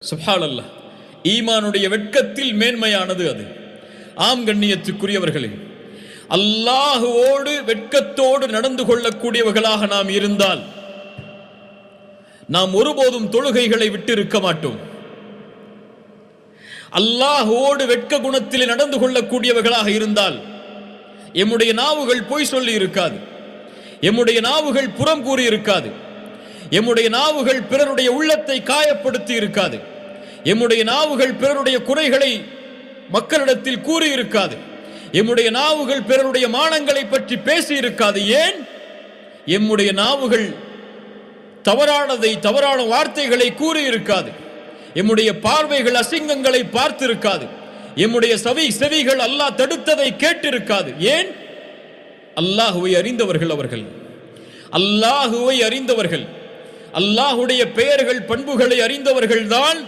சுப்ஹானல்லாஹ். ஈமானுடைய வெட்கத்தில் மேன்மையானது அது. ஆம் கண்ணியத்துக்குரியவர்களே, அல்லாஹுவோடு வெட்கத்தோடு நடந்து கொள்ளக்கூடியவர்களாக நாம் இருந்தால் நாம் ஒருபோதும் தொழுகைகளை விட்டு இருக்க மாட்டோம். அல்லாஹுவோடு வெட்க குணத்தில் நடந்து கொள்ளக்கூடியவர்களாக இருந்தால் எம்முடைய நாவுகள் பொய் சொல்லி இருக்காது, எம்முடைய நாவுகள் புறம் கூறி இருக்காது, எம்முடைய நாவுகள் பிறருடைய உள்ளத்தை காயப்படுத்தி இருக்காது, எம்முடைய நாவுகள் பிறருடைய குறைகளை மக்களிடத்தில் கூறி இருக்காது, எம்முடைய நாவுகள் பிறருடைய மானங்களை பற்றி பேசி இருக்காது. ஏன்? எம்முடைய நாவுகள் தவறான வார்த்தைகளை கூறி இருக்காது, எம்முடைய பார்வைகள் அசிங்கங்களை பார்த்திருக்காது, எம்முடைய செவிகள் அல்லாஹ் தடுத்ததை கேட்டிருக்காது. ஏன்? அல்லாஹுவை அறிந்தவர்கள் அவர்கள், அல்லாஹுவை அறிந்தவர்கள், அல்லாஹுடைய பெயர்கள் பண்புகளை அறிந்தவர்கள் தான்